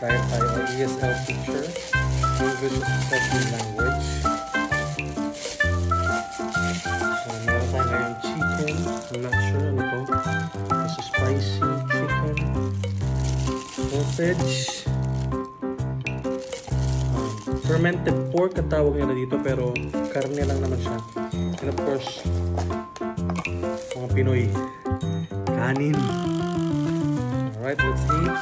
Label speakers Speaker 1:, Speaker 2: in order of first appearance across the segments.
Speaker 1: Tayo ESL teacher, English as a second language. So, meron tayo ngayon chicken. I'm not sure ano to. This is spicy chicken. Sausage. Fermented pork ang tawag nila dito, pero karne lang naman siya. And of course, mga Pinoy, kanin. Alright, let's eat.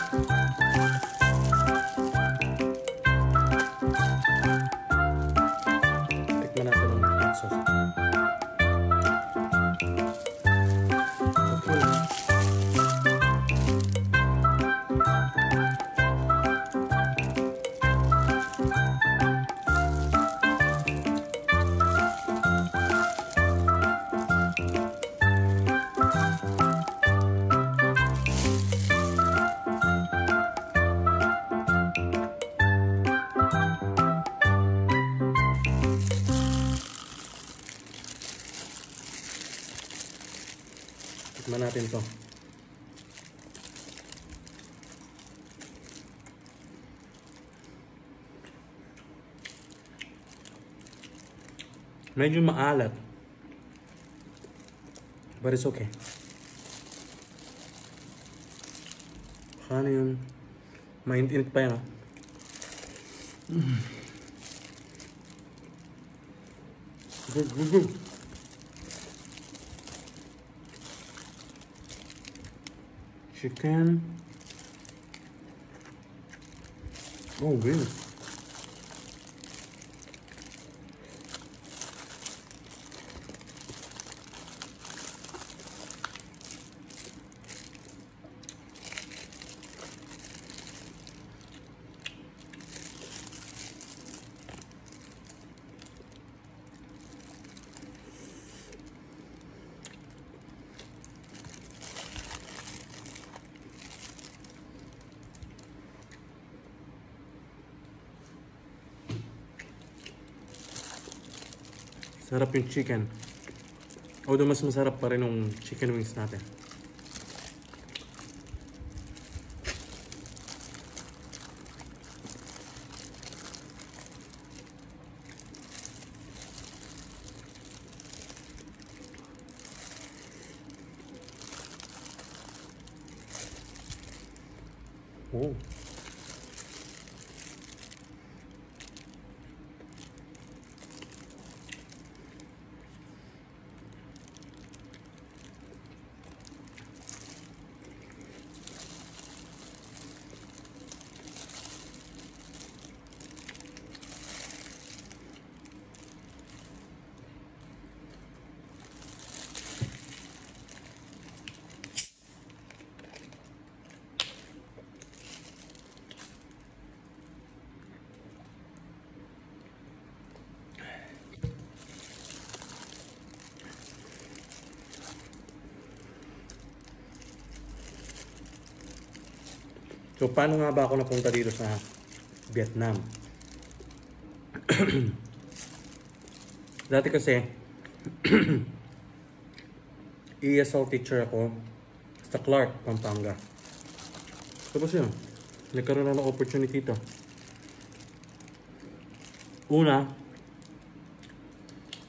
Speaker 1: Tikman natin ang hot sauce. Okay. Tikman natin to. Medyo maalat. But it's okay. Ano yun? Mainit-init pa yan, ha? Good. Chicken. Oh, really? Sarap yung chicken. Although mas masarap pa rin yung chicken wings natin. Oh. So, paano nga ba ako napunta dito sa Vietnam? Dati kasi, ESL teacher ako sa Clark, Pampanga. Tapos yun, nagkaroon ako ng opportunity ito. Una,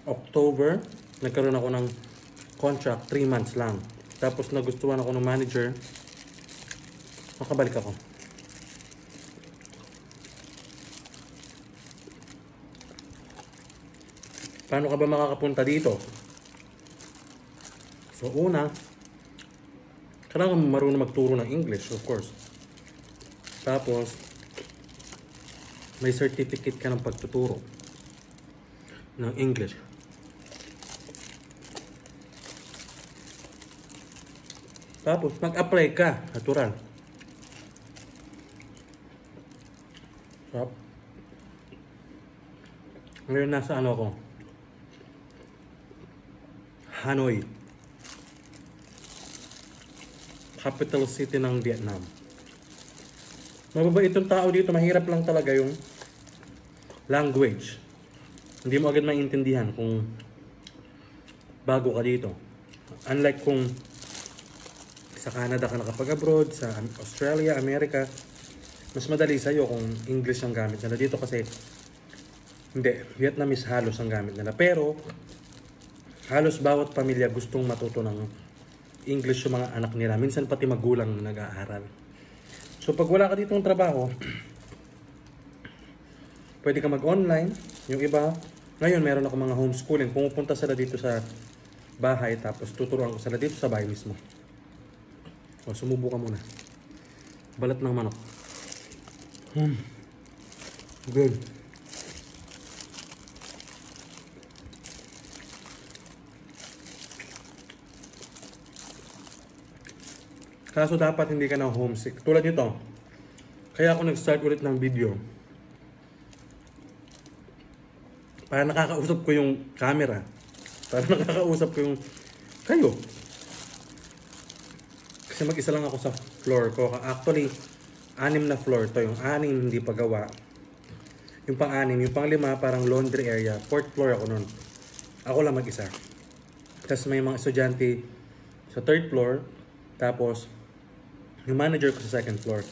Speaker 1: October, nagkaroon ako ng contract, 3 months lang. Tapos nagustuhan ako ng manager, makabalik ako. Paano ka ba makakapunta dito? So una, kailangan marunong magturo ng English, of course. Tapos, may certificate ka ng pagtuturo ng English. Tapos, mag-apply ka, natural. So, ngayon nasa ano ko? Hanoi. Capital city ng Vietnam. Mababait itong tao dito, mahirap lang talaga yung language. Hindi mo agad maintindihan kung bago ka dito. Unlike kung sa Canada ka nakapag-abroad, sa Australia, America, mas madali sa'yo kung English ang gamit nila. Dito kasi, hindi, Vietnamese halos ang gamit nila. Pero, halos bawat pamilya gustong matuto ng English yung mga anak nila. Minsan pati magulang nag-aaral. So, pag wala ka ditong trabaho, pwede ka mag-online. Yung iba, ngayon meron ako mga homeschooling. Pumupunta sila dito sa bahay, tapos tuturuan ko sila dito sa bahay mismo. O, sumubo ka muna. Balat ng manok. Good. Kaso dapat hindi ka na homesick. Tulad nito. Kaya ako nag-start ulit ng video. Para nakakausap ko yung camera. Para nakakausap ko yung kayo. Kasi mag-isa lang ako sa floor ko. Actually, 6 na floor to. Yung 6 hindi pa gawa. Yung pang-6, yung pang-5 parang laundry area. 4th floor ako nun. Ako lang mag-isa. Tapos may mga estudyante sa 3rd floor. Tapos, yung manager ko sa 2nd floor.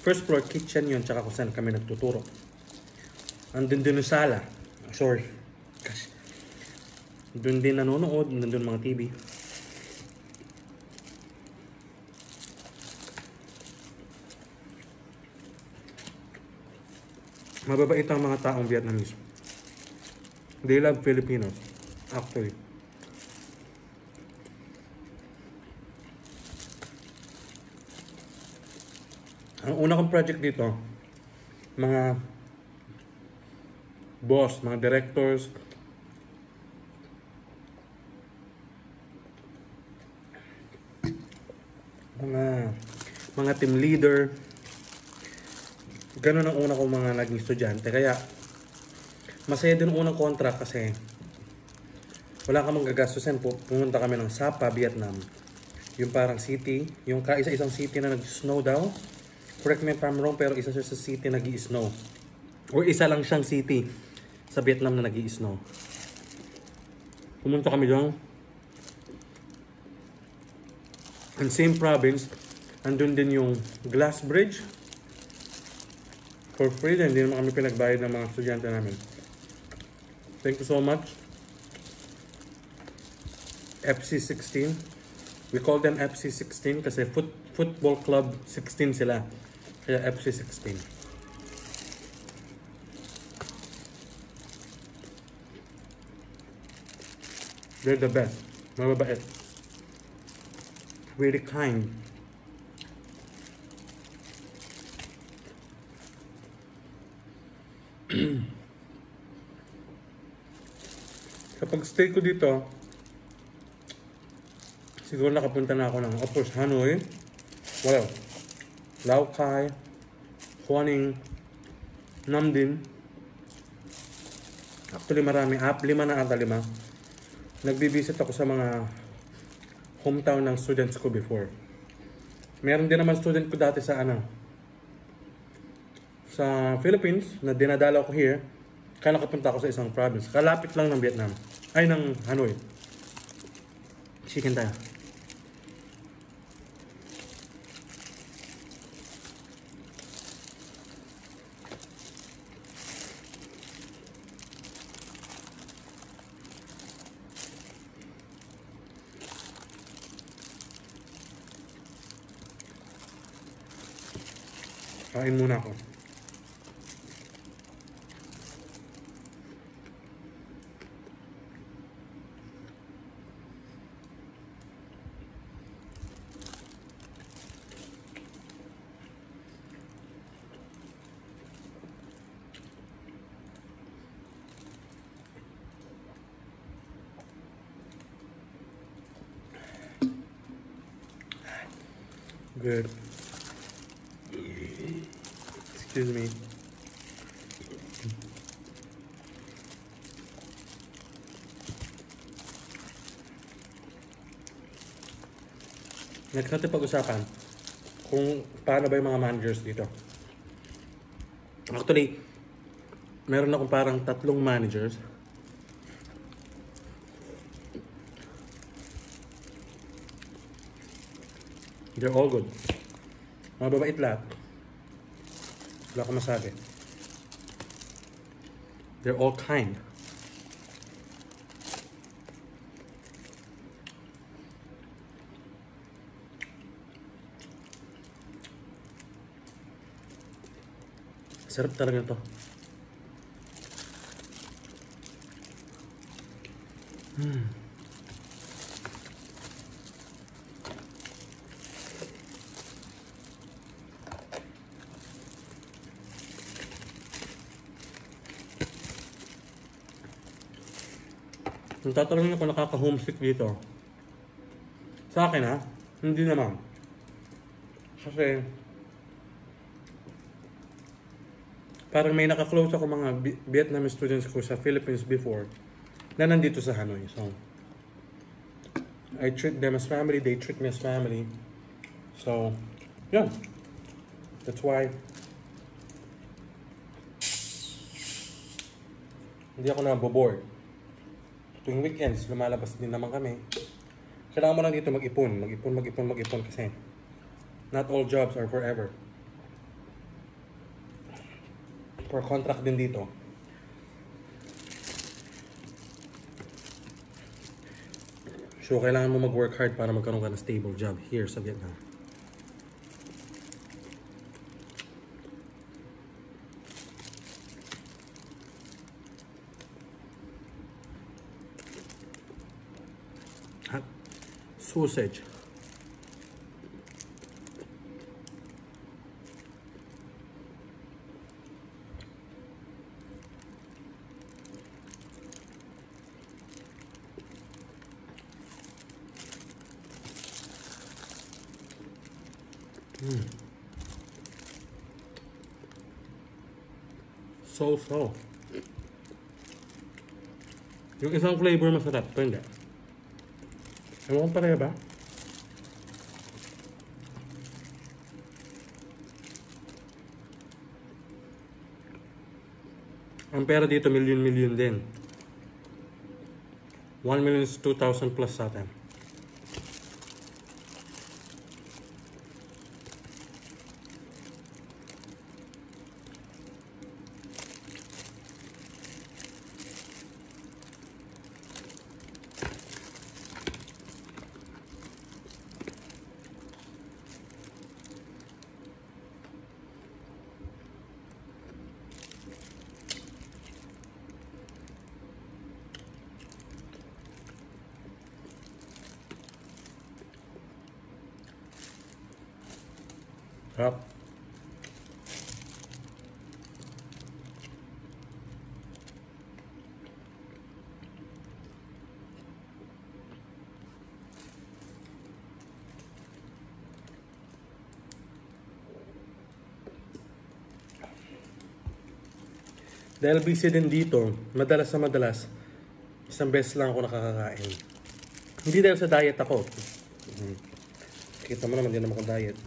Speaker 1: 1st floor, kitchen yun. Tsaka kung saan kami nagtuturo. Andun din yung sala. Sorry. Gosh. Doon din nanonood. Nandun mga TV. Mababait ang mga taong Vietnamese. They love Filipinos. Actually. Ang una kong project dito, mga boss, mga directors, mga team leader. Ganun ang una kong mga naging estudyante. Kaya, masaya din ang unang contract kasi wala ka manggagastusin. Pumunta kami ng Sapa, Vietnam. Yung parang city, yung kaisa-isang city na nag-snow daw. Correct me if I'm wrong, pero isa siya sa city nag-i-snow. O isa lang siyang city sa Vietnam na nag-i-snow. Pumunta kami doon. And same province, andun din yung glass bridge. For free, hindi naman kami pinagbayad ng mga estudyante namin. Thank you so much. FC16. We call them FC16 kasi football club 16 sila. Kaya FC16. They're the best. Mababait. Very kind. Kapag stay ko dito, siguro nakapunta na ako ng, of course, Hanoi, well, Lao Cai, Huaning, Nam Dinh. Actually marami, 5 na ata 5. Nagbibisit ako sa mga hometown ng students ko before. Meron din naman student ko dati sa sa Philippines na dinadala ko here. Kaya nakapunta ako sa isang province. Kalapit lang ng Vietnam. Ay, ng Hanoi. Chicken tayo. Kain muna ako. Good. Excuse me. Next natin pag-usapan kung paano ba yung mga managers dito. Actually, meron akong parang 3 managers. They're all good. Mababait lahat. Wala akong masabi. They're all kind. Sarap talaga to. Kung tatanungin ako nakaka-homesick dito, sa akin ha, hindi naman. Kasi, parang may naka-close ako mga Vietnamese students ko sa Philippines before na nandito sa Hanoi. So, I treat them as family, they treat me as family. So, yeah. That's why hindi ako naboboard. Tuwing weekends, lumalabas din naman kami. Kailangan mo lang dito mag-ipon kasi not all jobs are forever. For contract din dito. So, kailangan mo mag-work hard para magkaroon ka ng stable job here sa Vietnam. Hot sausage. So. Yung isang flavor masarap, ito hindi. Ewan ko pareha ba? Ang pera dito, million din. 1 million is 2,000 plus sa atin. Sarap. Dahil busy din dito, madalas, isang beses lang ako nakakakain. Hindi dahil sa diet ako. Kita mo naman, hindi naman ako diet.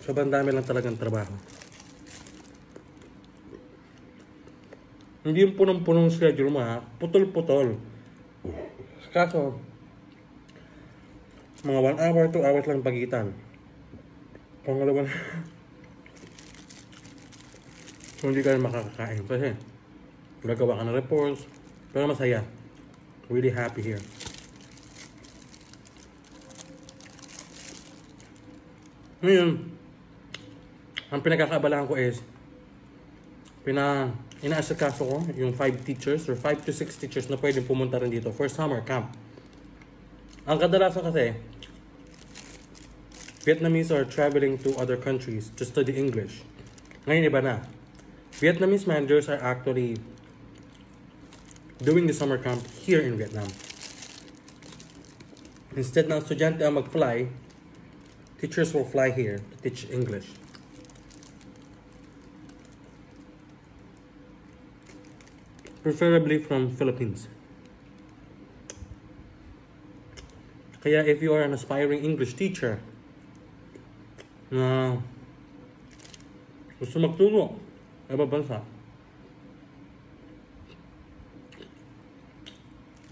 Speaker 1: Sobrang dami lang talagang trabaho. Hindi yung punong-punong schedule mo ha, putol-putol. Kaso, mga 1 hour, 2 hours lang pagitan. Pangalawa na. So, hindi ka makakakain. Kasi, gagawa ka ng reports. Pero masaya. Really happy here. Ngayon, ang pinagkakaabalahan ko is, inaasikaso ko yung 5 teachers or 5 to 6 teachers na pwedeng pumunta rin dito for summer camp. Ang kadalasan kasi, Vietnamese are traveling to other countries to study English. Ngayon iba na. Vietnamese managers are actually doing the summer camp here in Vietnam. Instead ng estudyante ang mag-fly, teachers will fly here to teach English. Preferably from Philippines. Kaya if you are an aspiring English teacher na gusto magturo sa ibang bansa,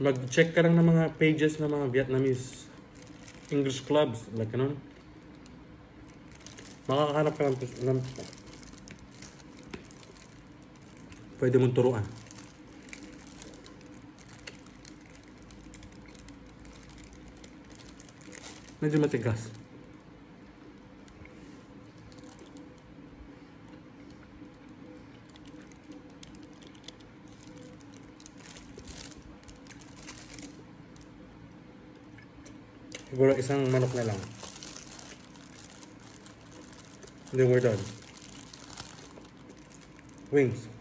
Speaker 1: mag-check ka lang ng mga pages ng mga Vietnamese English clubs, like ganun. Makakahanap ka ng Pwede mong turuan. Medyo matigas. Siguro isang manok na lang. Then we're done. Wings.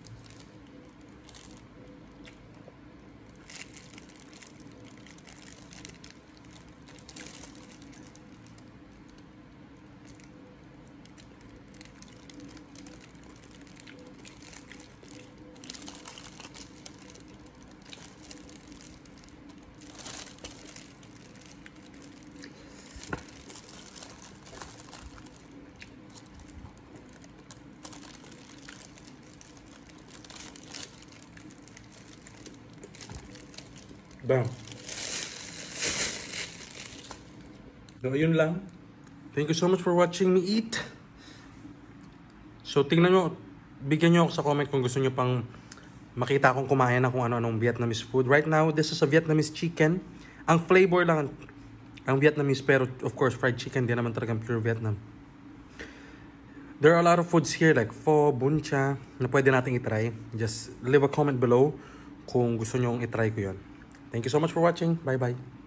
Speaker 1: Bam. So, ayun lang. Thank you so much for watching me eat. So, tingnan nyo. Bigyan nyo ako sa comment kung gusto nyo pang makita akong kumain na kung ano-anong Vietnamese food. Right now, this is a Vietnamese chicken. Ang flavor lang ang Vietnamese, pero of course, fried chicken. Di naman talagang pure Vietnam. There are a lot of foods here like pho, bun cha, na pwede nating itry. Just leave a comment below kung gusto nyo itry ko yun. Thank you so much for watching. Bye-bye.